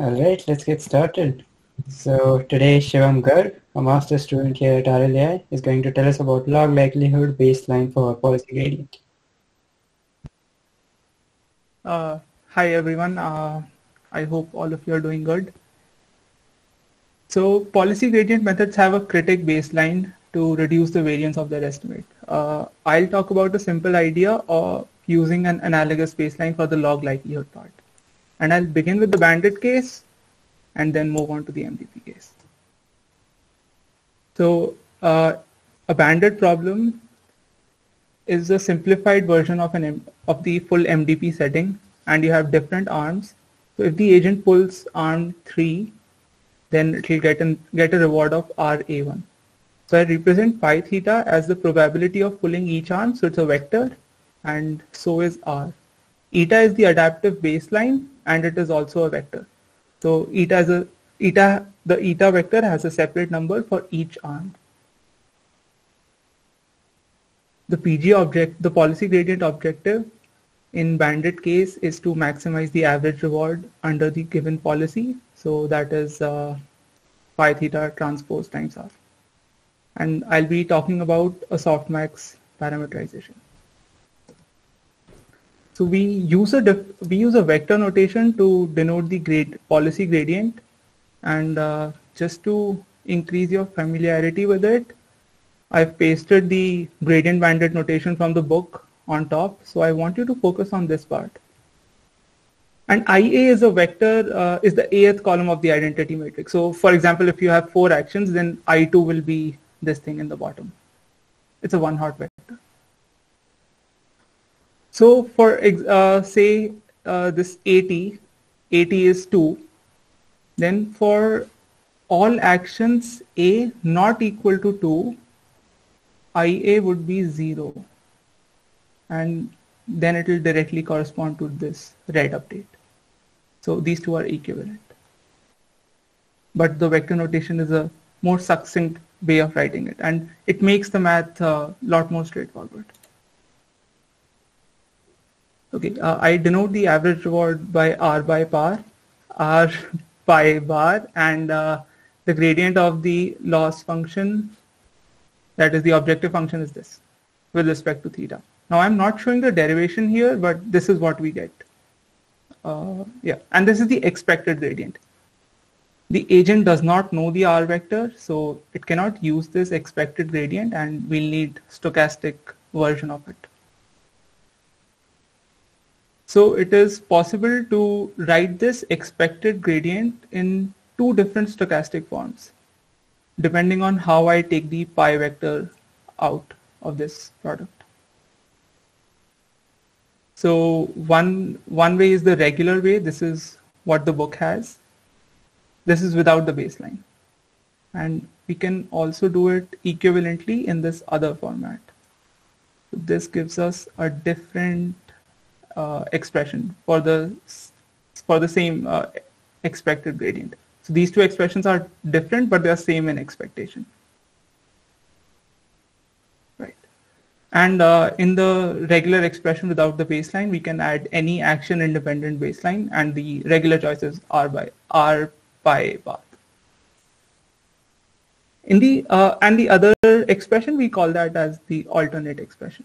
Alright, let's get started. So today Shivam Garg, a master's student here at RLAI, is going to tell us about log likelihood baseline for policy gradient. Hi everyone, I hope all of you are doing good. So policy gradient methods have a critic baseline to reduce the variance of their estimate. I'll talk about a simple idea of using an analogous baseline for the log likelihood part. And I'll begin with the Bandit case and then move on to the MDP case. So a Bandit problem is a simplified version of the full MDP setting, and you have different arms. So if the agent pulls arm 3, then it will get a reward of RA1. So I represent phi theta as the probability of pulling each arm, so it's a vector, and so is R. Eta is the adaptive baseline, and it is also a vector. So the eta vector has a separate number for each arm. The policy gradient objective in Bandit case is to maximize the average reward under the given policy. So that is phi theta transpose times R. And I'll be talking about a softmax parameterization. So we use a vector notation to denote the policy gradient, and just to increase your familiarity with it, I've pasted the gradient bandit notation from the book on top. So I want you to focus on this part. And IA is a vector, is the AF column of the identity matrix. So for example, if you have 4 actions, then I2 will be this thing in the bottom. It's a one-hot vector. So for say this AT is 2, then for all actions A not equal to 2, IA would be 0, and then it will directly correspond to this red update. So these two are equivalent. But the vector notation is a more succinct way of writing it, and it makes the math a lot more straightforward. Okay, I denote the average reward by R by bar, R by bar, and the gradient of the loss function, that is the objective function, is this with respect to theta. Now I'm not showing the derivation here, but this is what we get. Yeah, and this is the expected gradient. The agent does not know the R vector, so it cannot use this expected gradient, and we'll need stochastic version of it. So it is possible to write this expected gradient in 2 different stochastic forms, depending on how I take the pi vector out of this product. So one way is the regular way. This is what the book has. This is without the baseline. And we can also do it equivalently in this other format. So this gives us a different expression for the same expected gradient. So these 2 expressions are different, but they are same in expectation. Right. And in the regular expression without the baseline, we can add any action independent baseline, and the regular choice is R by bar. In the and the other expression, we call that as the alternate expression.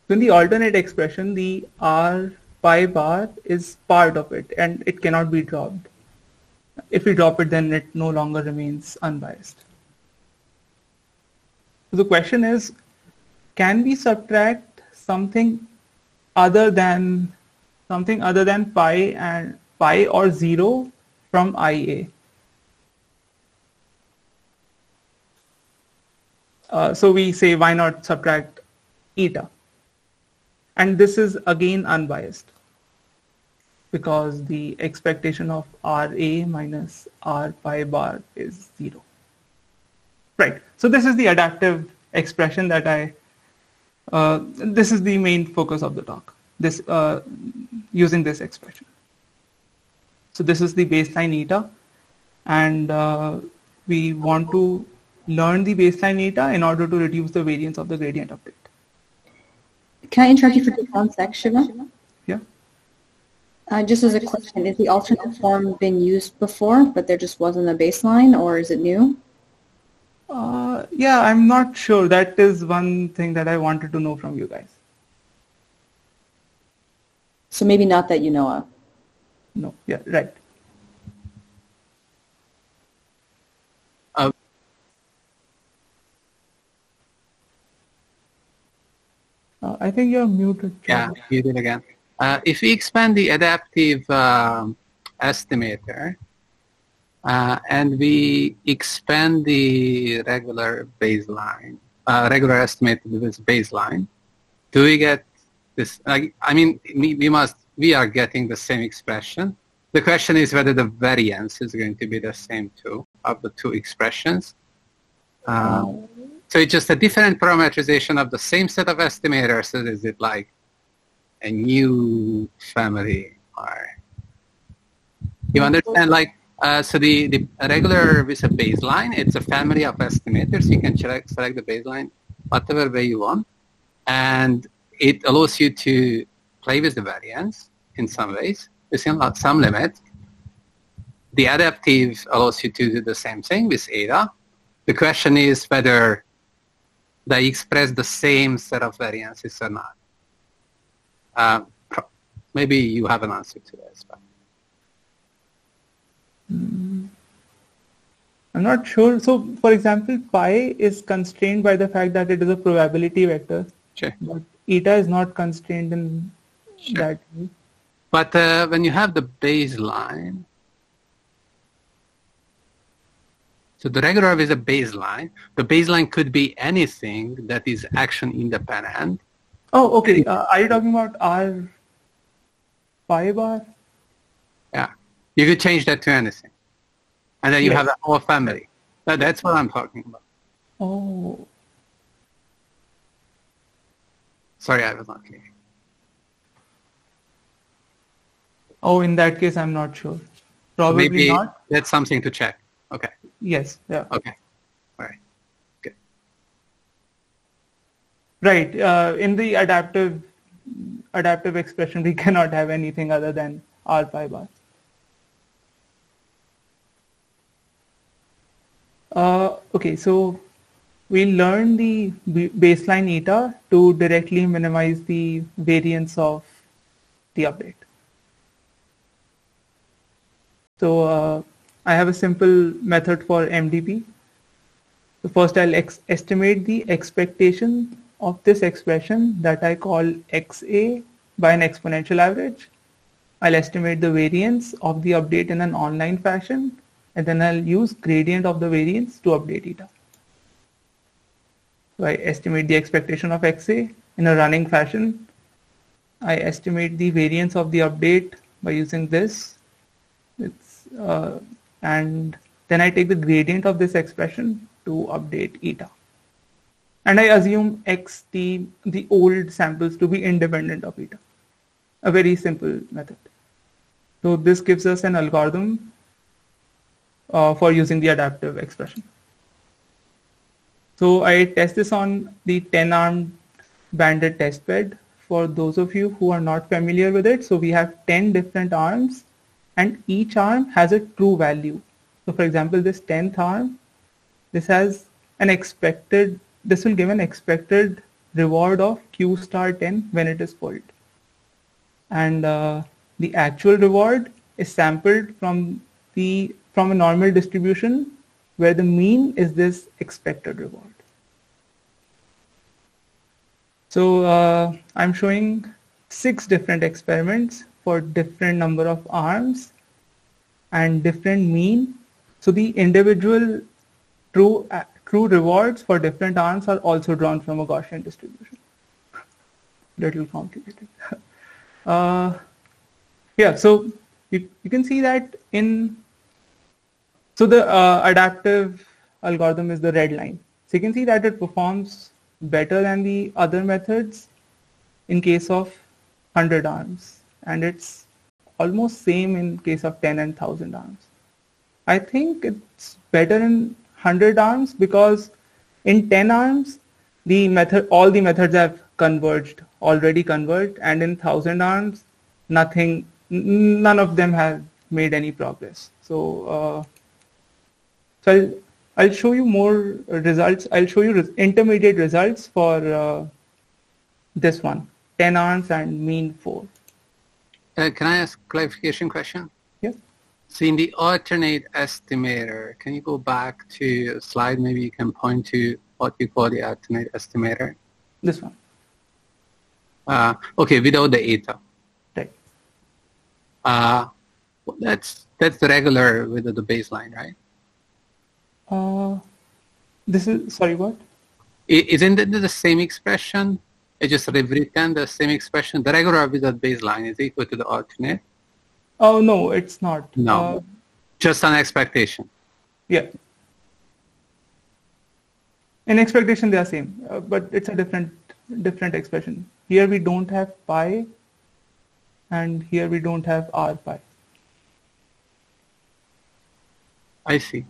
So in the alternate expression, the R pi bar is part of it, and it cannot be dropped. If we drop it, then it no longer remains unbiased. So the question is, can we subtract something other than pi or 0 from IA? So we say, why not subtract eta? And this is again unbiased, because the expectation of RA minus R pi bar is 0. Right. So this is the adaptive expression that this is the main focus of the talk, this using this expression. So this is the baseline eta, and we want to learn the baseline eta in order to reduce the variance of the gradient update. Can I interrupt you for just 1 sec, Shiva? Yeah. Just as a question, is the alternate form been used before, but there just wasn't a baseline, or is it new? Yeah, I'm not sure. That is one thing that I wanted to know from you guys. So maybe not that you know of. No, yeah, right. I think you're muted. Yeah, you did again. If we expand the adaptive estimator and we expand the regular baseline, regular estimate with this baseline, do we get this? I mean, we are getting the same expression. The question is whether the variance is going to be the same too of the two expressions. So it's just a different parameterization of the same set of estimators. So is it like a new family, or you understand? Like so the regular with a baseline, it's a family of estimators. You can select the baseline whatever way you want, and it allows you to play with the variance in some ways within some limits. The adaptive allows you to do the same thing with ADA. The question is whether they express the same set of variances or not. Maybe you have an answer to this. But. I'm not sure. So, for example, pi is constrained by the fact that it is a probability vector. Sure. But eta is not constrained in that way. But when you have the baseline, so the regular with a baseline, the baseline could be anything that is action independent. Oh, okay. Are you talking about our pi bar? Yeah. You could change that to anything. And then you have the whole family. That's what I'm talking about. Oh. Sorry, I was not clear. Oh, in that case, I'm not sure. Probably Maybe not. That's something to check. Okay. Yes. Yeah. Okay. All right. Good. Right. In the adaptive expression, we cannot have anything other than R pi bar. Okay, so we learned the baseline eta to directly minimize the variance of the update. So I have a simple method for MDP. So first I'll estimate the expectation of this expression that I call XA by an exponential average. I'll estimate the variance of the update in an online fashion, and then I'll use gradient of the variance to update eta. So I estimate the expectation of XA in a running fashion. I estimate the variance of the update by using this. And then I take the gradient of this expression to update eta. And I assume X, the old samples, to be independent of eta. A very simple method. So this gives us an algorithm for using the adaptive expression. So I test this on the 10-armed Bandit Testbed. For those of you who are not familiar with it, so we have 10 different arms, and each arm has a true value. So for example, this 10th arm, this will give an expected reward of Q star 10 when it is pulled. And the actual reward is sampled from a normal distribution where the mean is this expected reward. So I'm showing 6 different experiments for different number of arms and different mean. So the individual true rewards for different arms are also drawn from a Gaussian distribution. Little complicated. Yeah, so you can see that so the adaptive algorithm is the red line. So you can see that it performs better than the other methods in case of 100 arms, and it's almost same in case of 10 and 1000 arms. I think it's better in 100 arms because in 10 arms all the methods have already converged, and in 1000 arms nothing none of them have made any progress. So I'll show you more results. I'll show you intermediate results for this one, 10 arms and mean 4. Can I ask a clarification question? Yes. So in the alternate estimator, can you go back to a slide? Maybe you can point to what you call the alternate estimator. This one. Okay, without the eta. Right. That's the regular with the baseline, right? This is, sorry, what? Isn't it the same expression? It just rewritten the same expression. The regular with the baseline is equal to the alternate. Oh, no, it's not. No, just an expectation. Yeah. In expectation, they are same, but it's a different expression. Here we don't have pi, and here we don't have r pi. I see.